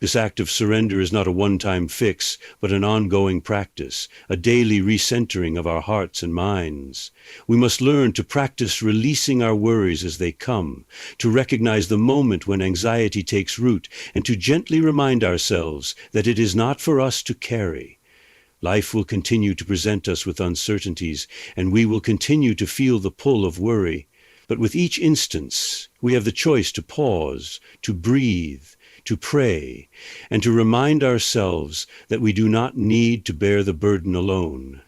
This act of surrender is not a one-time fix, but an ongoing practice, a daily recentering of our hearts and minds. We must learn to practice releasing our worries as they come, to recognize the moment when anxiety takes root, and to gently remind ourselves that it is not for us to carry. Life will continue to present us with uncertainties, and we will continue to feel the pull of worry. But with each instance, we have the choice to pause, to breathe, to pray, and to remind ourselves that we do not need to bear the burden alone.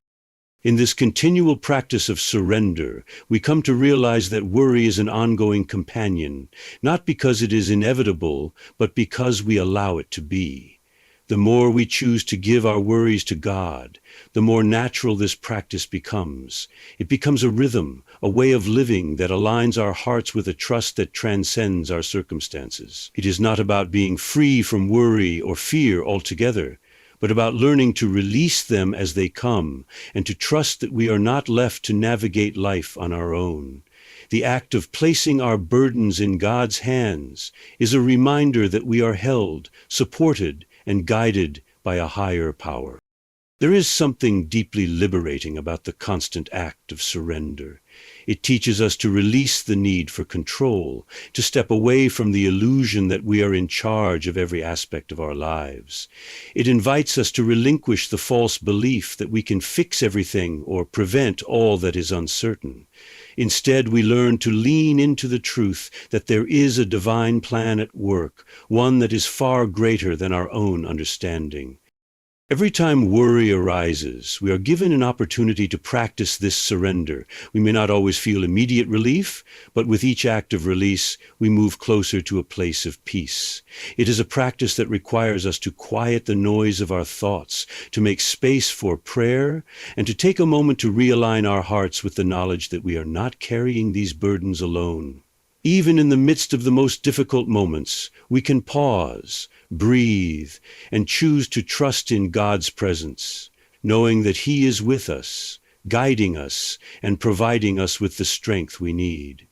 In this continual practice of surrender, we come to realize that worry is an ongoing companion, not because it is inevitable, but because we allow it to be. The more we choose to give our worries to God, the more natural this practice becomes. It becomes a rhythm, a way of living that aligns our hearts with a trust that transcends our circumstances. It is not about being free from worry or fear altogether, but about learning to release them as they come and to trust that we are not left to navigate life on our own. The act of placing our burdens in God's hands is a reminder that we are held, supported, and guided by a higher power. There is something deeply liberating about the constant act of surrender. It teaches us to release the need for control, to step away from the illusion that we are in charge of every aspect of our lives. It invites us to relinquish the false belief that we can fix everything or prevent all that is uncertain. Instead, we learn to lean into the truth that there is a divine plan at work, one that is far greater than our own understanding. Every time worry arises, we are given an opportunity to practice this surrender. We may not always feel immediate relief, but with each act of release, we move closer to a place of peace. It is a practice that requires us to quiet the noise of our thoughts, to make space for prayer, and to take a moment to realign our hearts with the knowledge that we are not carrying these burdens alone. Even in the midst of the most difficult moments, we can pause, breathe, and choose to trust in God's presence, knowing that He is with us, guiding us, and providing us with the strength we need.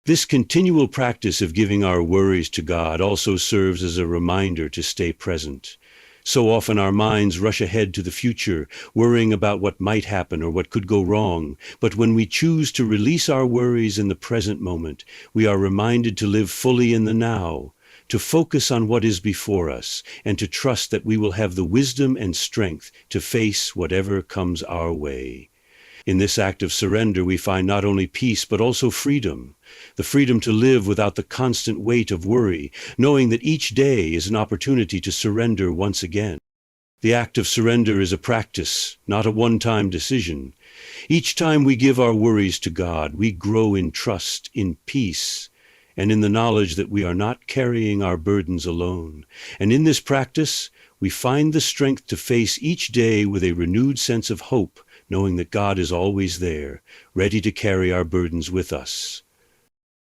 This continual practice of giving our worries to God also serves as a reminder to stay present. So often our minds rush ahead to the future, worrying about what might happen or what could go wrong. But when we choose to release our worries in the present moment, we are reminded to live fully in the now, to focus on what is before us, and to trust that we will have the wisdom and strength to face whatever comes our way. In this act of surrender, we find not only peace, but also freedom. The freedom to live without the constant weight of worry, knowing that each day is an opportunity to surrender once again. The act of surrender is a practice, not a one-time decision. Each time we give our worries to God, we grow in trust, in peace, and in the knowledge that we are not carrying our burdens alone. And in this practice, we find the strength to face each day with a renewed sense of hope, knowing that God is always there, ready to carry our burdens with us.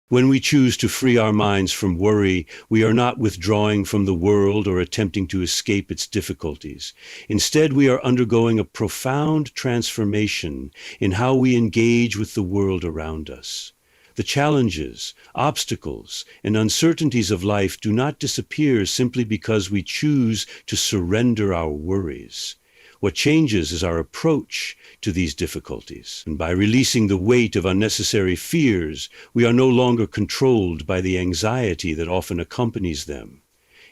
When we choose to free our minds from worry, we are not withdrawing from the world or attempting to escape its difficulties. Instead, we are undergoing a profound transformation in how we engage with the world around us. The challenges, obstacles, and uncertainties of life do not disappear simply because we choose to surrender our worries. What changes is our approach to these difficulties. And by releasing the weight of unnecessary fears, we are no longer controlled by the anxiety that often accompanies them.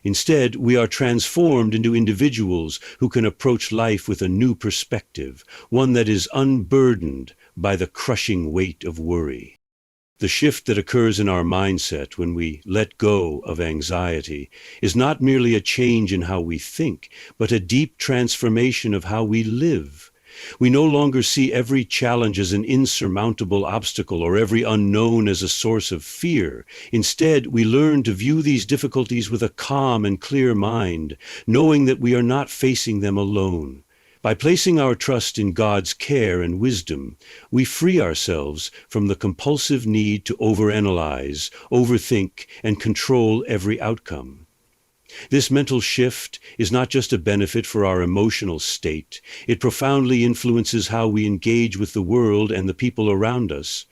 Instead, we are transformed into individuals who can approach life with a new perspective, one that is unburdened by the crushing weight of worry. The shift that occurs in our mindset when we let go of anxiety is not merely a change in how we think, but a deep transformation of how we live. We no longer see every challenge as an insurmountable obstacle or every unknown as a source of fear. Instead, we learn to view these difficulties with a calm and clear mind, knowing that we are not facing them alone. By placing our trust in God's care and wisdom, we free ourselves from the compulsive need to overanalyze, overthink, and control every outcome. This mental shift is not just a benefit for our emotional state, it profoundly influences how we engage with the world and the people around us.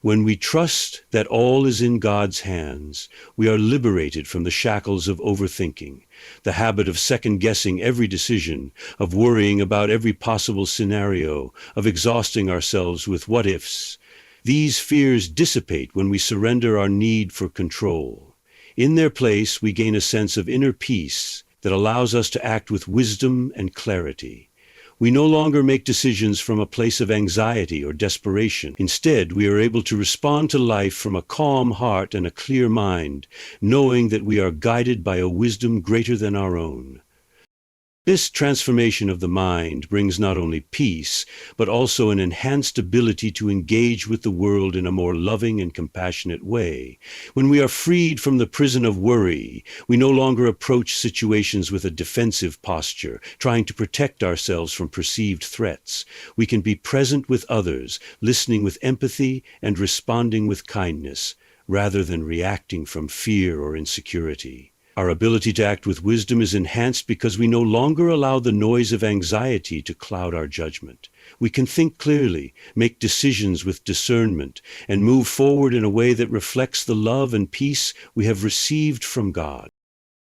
When we trust that all is in God's hands, we are liberated from the shackles of overthinking, the habit of second-guessing every decision, of worrying about every possible scenario, of exhausting ourselves with what-ifs. These fears dissipate when we surrender our need for control. In their place, we gain a sense of inner peace that allows us to act with wisdom and clarity. We no longer make decisions from a place of anxiety or desperation. Instead, we are able to respond to life from a calm heart and a clear mind, knowing that we are guided by a wisdom greater than our own. This transformation of the mind brings not only peace, but also an enhanced ability to engage with the world in a more loving and compassionate way. When we are freed from the prison of worry, we no longer approach situations with a defensive posture, trying to protect ourselves from perceived threats. We can be present with others, listening with empathy and responding with kindness, rather than reacting from fear or insecurity. Our ability to act with wisdom is enhanced because we no longer allow the noise of anxiety to cloud our judgment. We can think clearly, make decisions with discernment, and move forward in a way that reflects the love and peace we have received from God.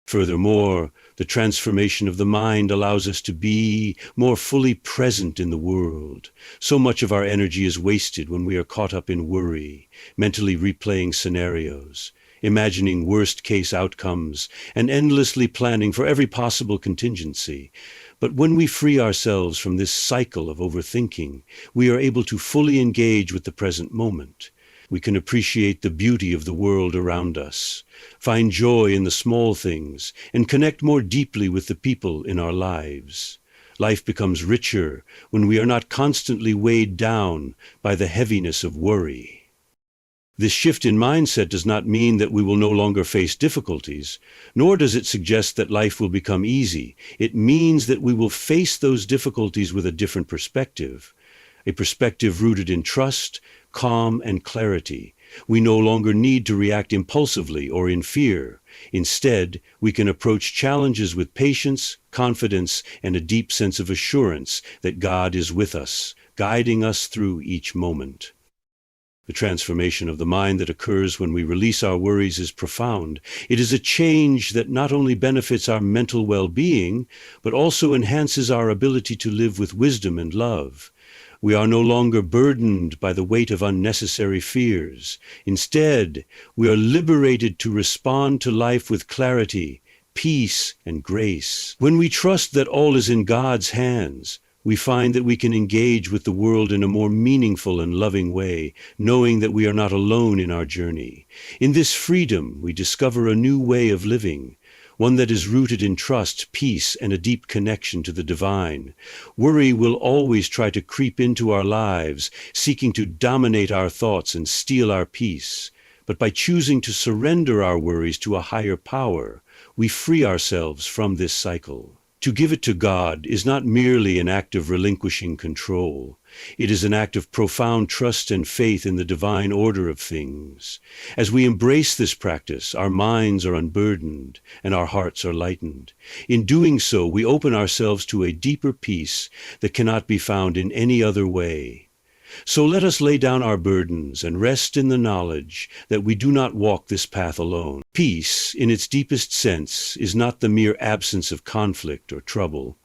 Furthermore, the transformation of the mind allows us to be more fully present in the world. So much of our energy is wasted when we are caught up in worry, mentally replaying scenarios, imagining worst-case outcomes, and endlessly planning for every possible contingency. But when we free ourselves from this cycle of overthinking, we are able to fully engage with the present moment. We can appreciate the beauty of the world around us, find joy in the small things, and connect more deeply with the people in our lives. Life becomes richer when we are not constantly weighed down by the heaviness of worry. This shift in mindset does not mean that we will no longer face difficulties, nor does it suggest that life will become easy. It means that we will face those difficulties with a different perspective, a perspective rooted in trust, calm, and clarity. We no longer need to react impulsively or in fear. Instead, we can approach challenges with patience, confidence, and a deep sense of assurance that God is with us, guiding us through each moment. The transformation of the mind that occurs when we release our worries is profound. It is a change that not only benefits our mental well-being, but also enhances our ability to live with wisdom and love. We are no longer burdened by the weight of unnecessary fears. Instead, we are liberated to respond to life with clarity, peace, and grace. When we trust that all is in God's hands, we find that we can engage with the world in a more meaningful and loving way, knowing that we are not alone in our journey. In this freedom, we discover a new way of living, one that is rooted in trust, peace, and a deep connection to the divine. Worry will always try to creep into our lives, seeking to dominate our thoughts and steal our peace. But by choosing to surrender our worries to a higher power, we free ourselves from this cycle. To give it to God is not merely an act of relinquishing control. It is an act of profound trust and faith in the divine order of things. As we embrace this practice, our minds are unburdened and our hearts are lightened. In doing so, we open ourselves to a deeper peace that cannot be found in any other way. So let us lay down our burdens and rest in the knowledge that we do not walk this path alone. Peace, in its deepest sense, is not the mere absence of conflict or trouble.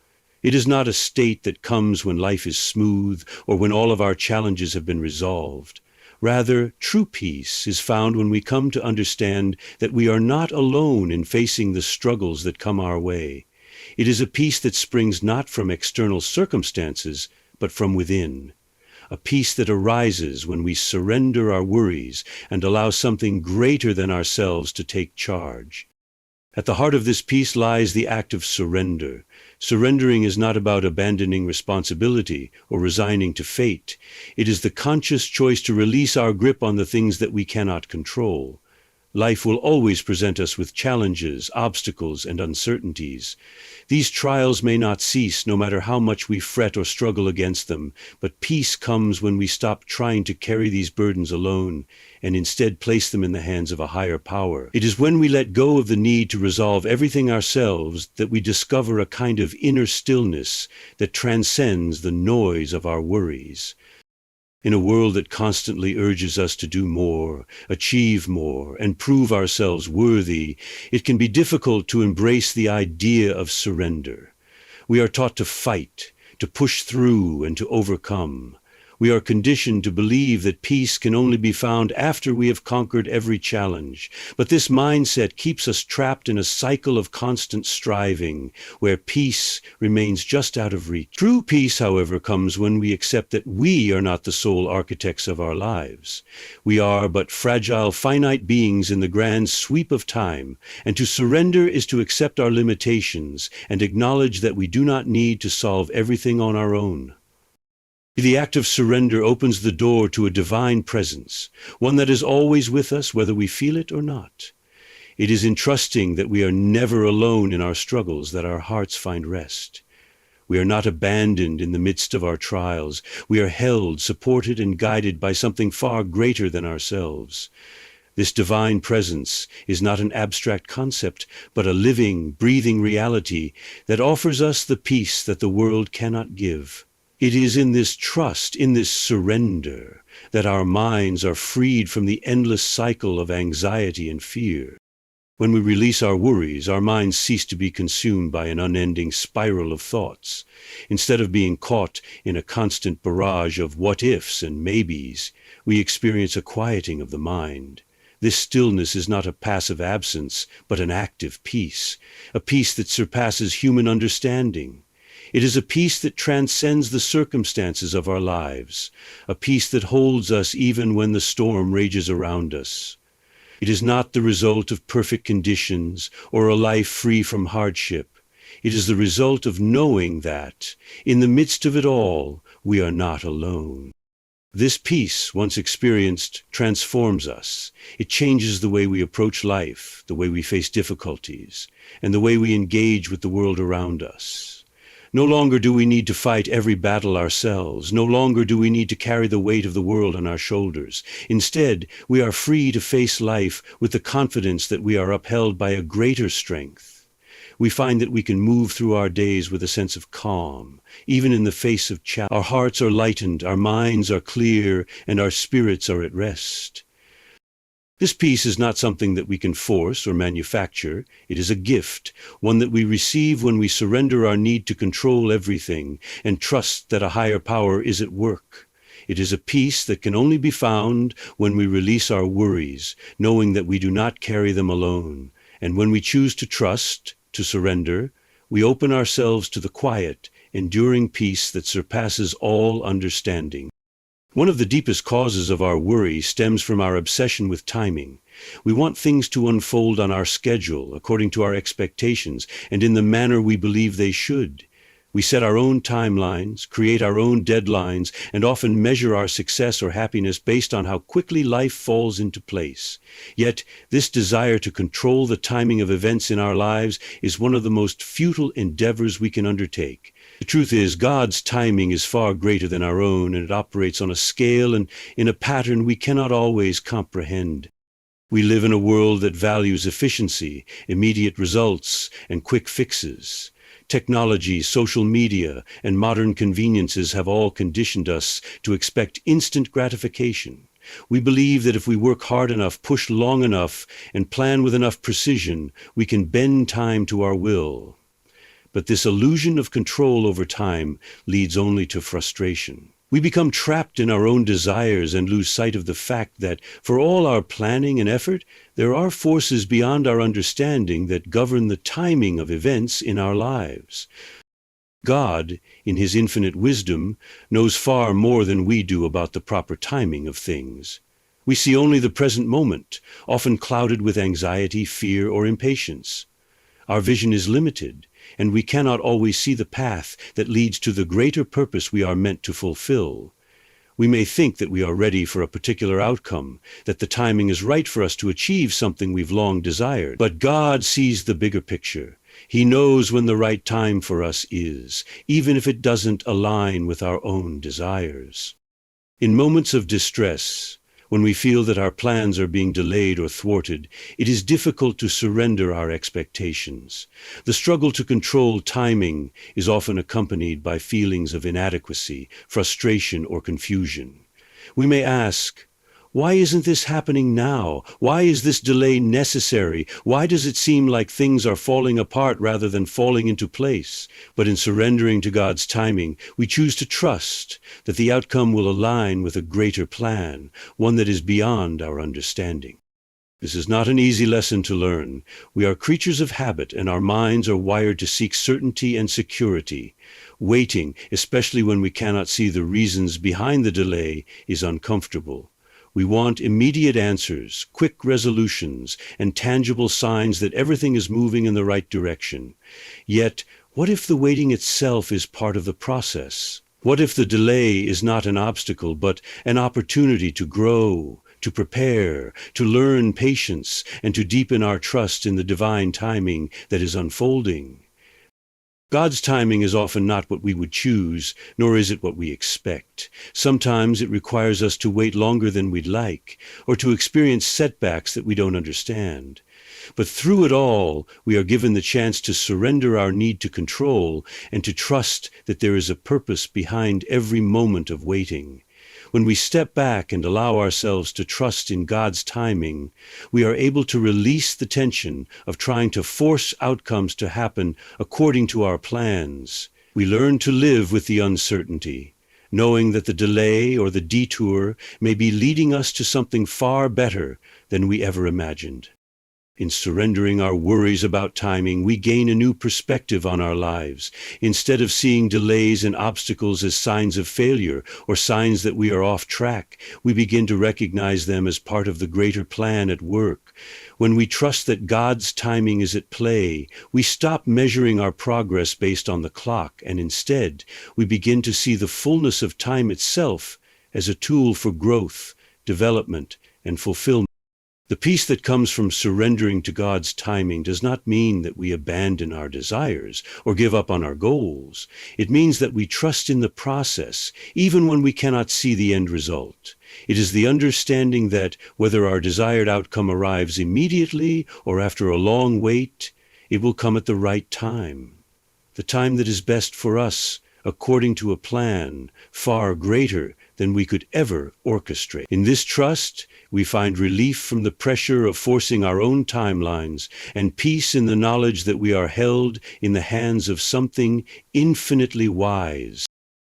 It is not a state that comes when life is smooth or when all of our challenges have been resolved. Rather, true peace is found when we come to understand that we are not alone in facing the struggles that come our way. It is a peace that springs not from external circumstances, but from within. A peace that arises when we surrender our worries and allow something greater than ourselves to take charge. At the heart of this peace lies the act of surrender. Surrendering is not about abandoning responsibility or resigning to fate. It is the conscious choice to release our grip on the things that we cannot control. Life will always present us with challenges, obstacles, and uncertainties. These trials may not cease no matter how much we fret or struggle against them, but peace comes when we stop trying to carry these burdens alone and instead place them in the hands of a higher power. It is when we let go of the need to resolve everything ourselves that we discover a kind of inner stillness that transcends the noise of our worries. In a world that constantly urges us to do more, achieve more, and prove ourselves worthy, it can be difficult to embrace the idea of surrender. We are taught to fight, to push through, and to overcome. We are conditioned to believe that peace can only be found after we have conquered every challenge. But this mindset keeps us trapped in a cycle of constant striving, where peace remains just out of reach. True peace, however, comes when we accept that we are not the sole architects of our lives. We are but fragile, finite beings in the grand sweep of time, and to surrender is to accept our limitations and acknowledge that we do not need to solve everything on our own. The act of surrender opens the door to a divine presence, one that is always with us whether we feel it or not. It is in trusting that we are never alone in our struggles that our hearts find rest. We are not abandoned in the midst of our trials. We are held, supported, and guided by something far greater than ourselves. This divine presence is not an abstract concept, but a living, breathing reality that offers us the peace that the world cannot give. It is in this trust, in this surrender, that our minds are freed from the endless cycle of anxiety and fear. When we release our worries, our minds cease to be consumed by an unending spiral of thoughts. Instead of being caught in a constant barrage of what-ifs and maybes, we experience a quieting of the mind. This stillness is not a passive absence, but an active peace, a peace that surpasses human understanding. It is a peace that transcends the circumstances of our lives, a peace that holds us even when the storm rages around us. It is not the result of perfect conditions or a life free from hardship. It is the result of knowing that, in the midst of it all, we are not alone. This peace, once experienced, transforms us. It changes the way we approach life, the way we face difficulties, and the way we engage with the world around us. No longer do we need to fight every battle ourselves. No longer do we need to carry the weight of the world on our shoulders. Instead, we are free to face life with the confidence that we are upheld by a greater strength. We find that we can move through our days with a sense of calm, even in the face of challenge. Our hearts are lightened, our minds are clear, and our spirits are at rest. This peace is not something that we can force or manufacture. It is a gift, one that we receive when we surrender our need to control everything and trust that a higher power is at work. It is a peace that can only be found when we release our worries, knowing that we do not carry them alone. And when we choose to trust, to surrender, we open ourselves to the quiet, enduring peace that surpasses all understanding. One of the deepest causes of our worry stems from our obsession with timing. We want things to unfold on our schedule, according to our expectations, and in the manner we believe they should. We set our own timelines, create our own deadlines, and often measure our success or happiness based on how quickly life falls into place. Yet, this desire to control the timing of events in our lives is one of the most futile endeavors we can undertake. The truth is, God's timing is far greater than our own, and it operates on a scale and in a pattern we cannot always comprehend. We live in a world that values efficiency, immediate results, and quick fixes. Technology, social media, and modern conveniences have all conditioned us to expect instant gratification. We believe that if we work hard enough, push long enough, and plan with enough precision, we can bend time to our will. But this illusion of control over time leads only to frustration. We become trapped in our own desires and lose sight of the fact that, for all our planning and effort, there are forces beyond our understanding that govern the timing of events in our lives. God, in His infinite wisdom, knows far more than we do about the proper timing of things. We see only the present moment, often clouded with anxiety, fear, or impatience. Our vision is limited, and we cannot always see the path that leads to the greater purpose we are meant to fulfill. We may think that we are ready for a particular outcome, that the timing is right for us to achieve something we've long desired. But God sees the bigger picture. He knows when the right time for us is, even if it doesn't align with our own desires. In moments of distress, when we feel that our plans are being delayed or thwarted, it is difficult to surrender our expectations. The struggle to control timing is often accompanied by feelings of inadequacy, frustration, or confusion. We may ask, why isn't this happening now? Why is this delay necessary? Why does it seem like things are falling apart rather than falling into place? But in surrendering to God's timing, we choose to trust that the outcome will align with a greater plan, one that is beyond our understanding. This is not an easy lesson to learn. We are creatures of habit, and our minds are wired to seek certainty and security. Waiting, especially when we cannot see the reasons behind the delay, is uncomfortable. We want immediate answers, quick resolutions, and tangible signs that everything is moving in the right direction. Yet, what if the waiting itself is part of the process? What if the delay is not an obstacle, but an opportunity to grow, to prepare, to learn patience, and to deepen our trust in the divine timing that is unfolding? God's timing is often not what we would choose, nor is it what we expect. Sometimes it requires us to wait longer than we'd like, or to experience setbacks that we don't understand. But through it all, we are given the chance to surrender our need to control and to trust that there is a purpose behind every moment of waiting. When we step back and allow ourselves to trust in God's timing, we are able to release the tension of trying to force outcomes to happen according to our plans. We learn to live with the uncertainty, knowing that the delay or the detour may be leading us to something far better than we ever imagined. In surrendering our worries about timing, we gain a new perspective on our lives. Instead of seeing delays and obstacles as signs of failure or signs that we are off track, we begin to recognize them as part of the greater plan at work. When we trust that God's timing is at play, we stop measuring our progress based on the clock, and instead, we begin to see the fullness of time itself as a tool for growth, development, and fulfillment. The peace that comes from surrendering to God's timing does not mean that we abandon our desires or give up on our goals. It means that we trust in the process, even when we cannot see the end result. It is the understanding that whether our desired outcome arrives immediately or after a long wait, it will come at the right time. The time that is best for us, according to a plan far greater than we could ever orchestrate. In this trust, we find relief from the pressure of forcing our own timelines and peace in the knowledge that we are held in the hands of something infinitely wise.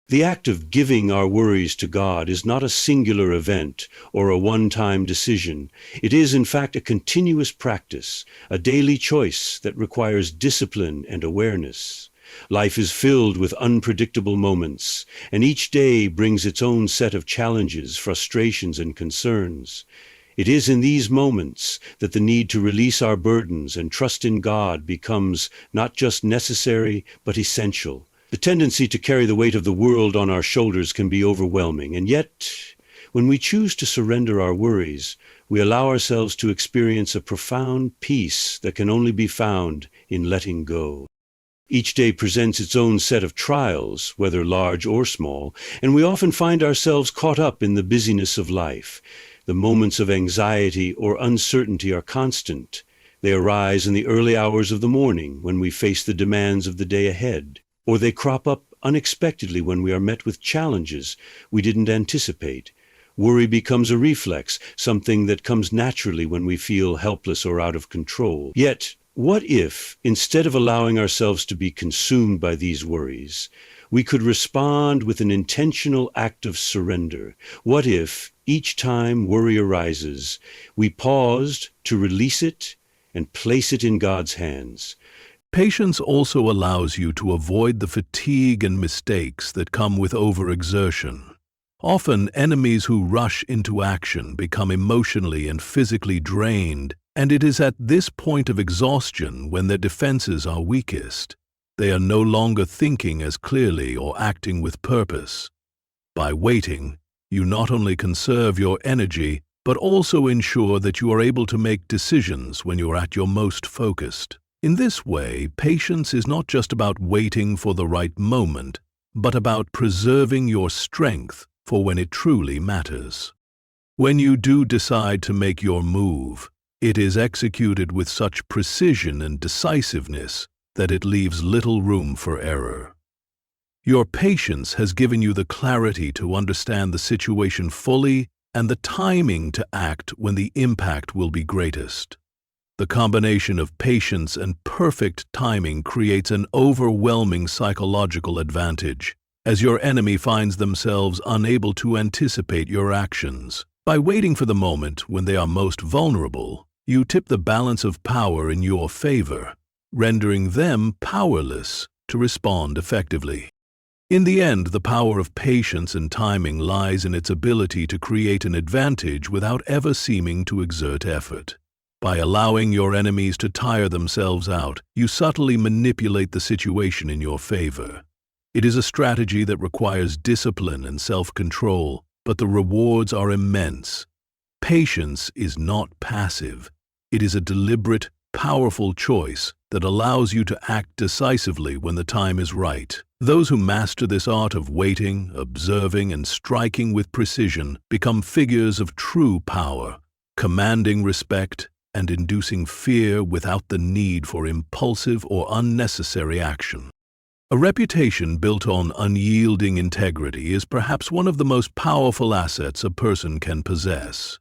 The act of giving our worries to God is not a singular event or a one-time decision. It is, in fact, a continuous practice, a daily choice that requires discipline and awareness. Life is filled with unpredictable moments, and each day brings its own set of challenges, frustrations, and concerns. It is in these moments that the need to release our burdens and trust in God becomes not just necessary, but essential. The tendency to carry the weight of the world on our shoulders can be overwhelming, and yet, when we choose to surrender our worries, we allow ourselves to experience a profound peace that can only be found in letting go. Each day presents its own set of trials, whether large or small, and we often find ourselves caught up in the busyness of life. The moments of anxiety or uncertainty are constant. They arise in the early hours of the morning when we face the demands of the day ahead, or they crop up unexpectedly when we are met with challenges we didn't anticipate. Worry becomes a reflex, something that comes naturally when we feel helpless or out of control. Yet, what if, instead of allowing ourselves to be consumed by these worries, we could respond with an intentional act of surrender? What if, each time worry arises, we paused to release it and place it in God's hands? Patience also allows you to avoid the fatigue and mistakes that come with overexertion. Often, enemies who rush into action become emotionally and physically drained, and it is at this point of exhaustion when their defenses are weakest. They are no longer thinking as clearly or acting with purpose. By waiting, you not only conserve your energy, but also ensure that you are able to make decisions when you're at your most focused. In this way, patience is not just about waiting for the right moment, but about preserving your strength for when it truly matters. When you do decide to make your move, it is executed with such precision and decisiveness that it leaves little room for error. Your patience has given you the clarity to understand the situation fully and the timing to act when the impact will be greatest. The combination of patience and perfect timing creates an overwhelming psychological advantage, as your enemy finds themselves unable to anticipate your actions. By waiting for the moment when they are most vulnerable, you tip the balance of power in your favor, rendering them powerless to respond effectively. In the end, the power of patience and timing lies in its ability to create an advantage without ever seeming to exert effort. By allowing your enemies to tire themselves out, you subtly manipulate the situation in your favor. It is a strategy that requires discipline and self-control, but the rewards are immense. Patience is not passive. It is a deliberate, powerful choice that allows you to act decisively when the time is right. Those who master this art of waiting, observing, and striking with precision become figures of true power, commanding respect and inducing fear without the need for impulsive or unnecessary action. A reputation built on unyielding integrity is perhaps one of the most powerful assets a person can possess.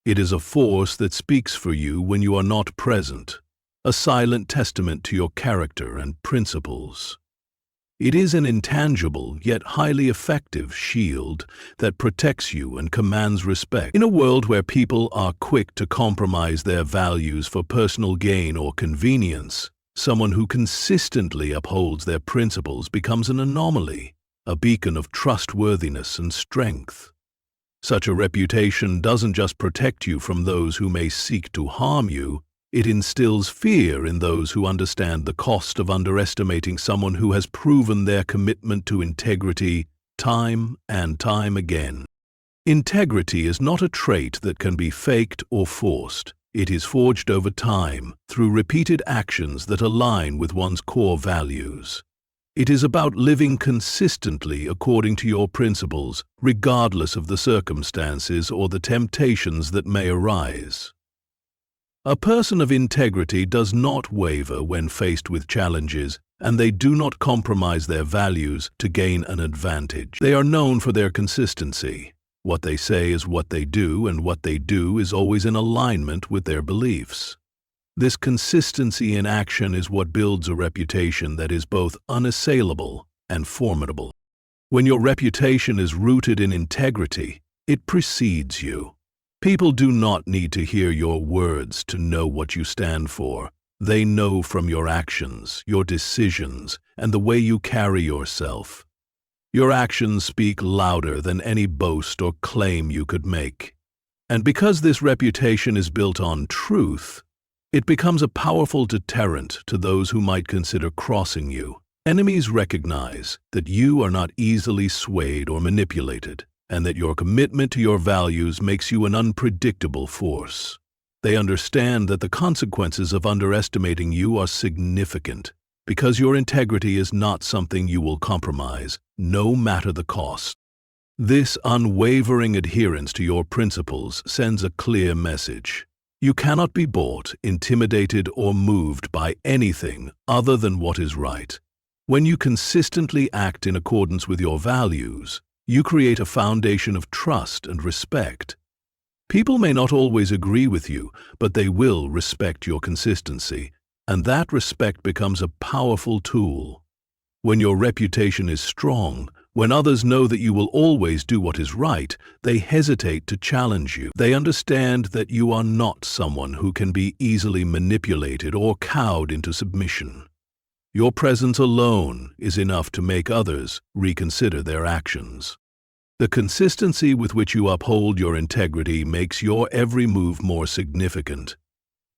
It is a force that speaks for you when you are not present, a silent testament to your character and principles. It is an intangible yet highly effective shield that protects you and commands respect. In a world where people are quick to compromise their values for personal gain or convenience, someone who consistently upholds their principles becomes an anomaly, a beacon of trustworthiness and strength. Such a reputation doesn't just protect you from those who may seek to harm you, it instills fear in those who understand the cost of underestimating someone who has proven their commitment to integrity time and time again. Integrity is not a trait that can be faked or forced. It is forged over time through repeated actions that align with one's core values. It is about living consistently according to your principles, regardless of the circumstances or the temptations that may arise. A person of integrity does not waver when faced with challenges, and they do not compromise their values to gain an advantage. They are known for their consistency. What they say is what they do, and what they do is always in alignment with their beliefs. This consistency in action is what builds a reputation that is both unassailable and formidable. When your reputation is rooted in integrity, it precedes you. People do not need to hear your words to know what you stand for. They know from your actions, your decisions, and the way you carry yourself. Your actions speak louder than any boast or claim you could make. And because this reputation is built on truth, it becomes a powerful deterrent to those who might consider crossing you. Enemies recognize that you are not easily swayed or manipulated, and that your commitment to your values makes you an unpredictable force. They understand that the consequences of underestimating you are significant, because your integrity is not something you will compromise, no matter the cost. This unwavering adherence to your principles sends a clear message. You cannot be bought, intimidated, or moved by anything other than what is right. When you consistently act in accordance with your values, you create a foundation of trust and respect. People may not always agree with you, but they will respect your consistency, and that respect becomes a powerful tool. When your reputation is strong, when others know that you will always do what is right, they hesitate to challenge you. They understand that you are not someone who can be easily manipulated or cowed into submission. Your presence alone is enough to make others reconsider their actions. The consistency with which you uphold your integrity makes your every move more significant.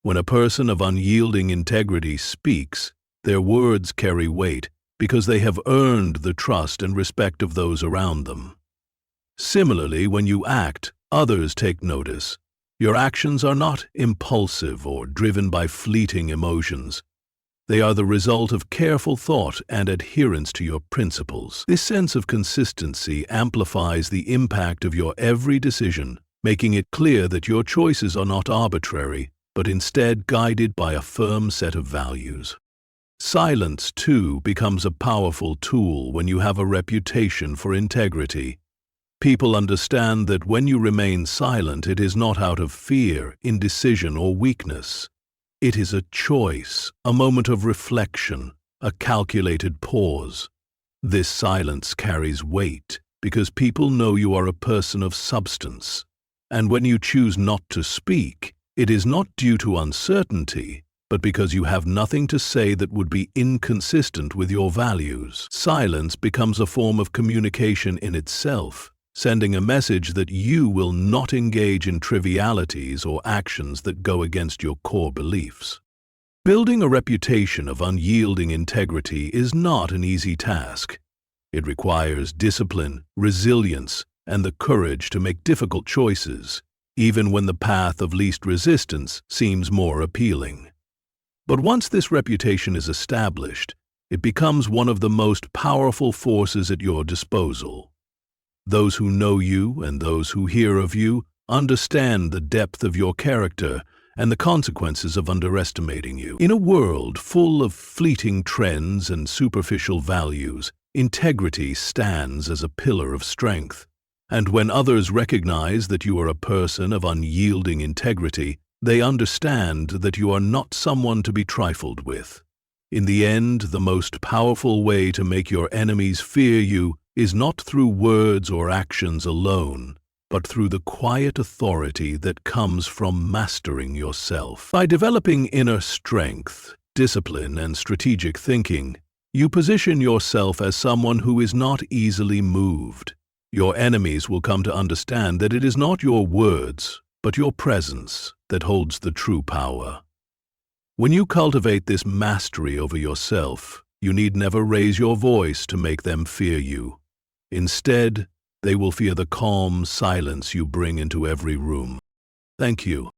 When a person of unyielding integrity speaks, their words carry weight because they have earned the trust and respect of those around them. Similarly, when you act, others take notice. Your actions are not impulsive or driven by fleeting emotions. They are the result of careful thought and adherence to your principles. This sense of consistency amplifies the impact of your every decision, making it clear that your choices are not arbitrary, but instead guided by a firm set of values. Silence, too, becomes a powerful tool when you have a reputation for integrity. People understand that when you remain silent, it is not out of fear, indecision, or weakness. It is a choice, a moment of reflection, a calculated pause. This silence carries weight because people know you are a person of substance. And when you choose not to speak, it is not due to uncertainty, but because you have nothing to say that would be inconsistent with your values. Silence becomes a form of communication in itself, sending a message that you will not engage in trivialities or actions that go against your core beliefs. Building a reputation of unyielding integrity is not an easy task. It requires discipline, resilience, and the courage to make difficult choices, even when the path of least resistance seems more appealing. But once this reputation is established, it becomes one of the most powerful forces at your disposal. Those who know you and those who hear of you understand the depth of your character and the consequences of underestimating you. In a world full of fleeting trends and superficial values, integrity stands as a pillar of strength. And when others recognize that you are a person of unyielding integrity, they understand that you are not someone to be trifled with. In the end, the most powerful way to make your enemies fear you is not through words or actions alone, but through the quiet authority that comes from mastering yourself. By developing inner strength, discipline, and strategic thinking, you position yourself as someone who is not easily moved. Your enemies will come to understand that it is not your words, but your presence that holds the true power. When you cultivate this mastery over yourself, you need never raise your voice to make them fear you. Instead, they will fear the calm silence you bring into every room. Thank you.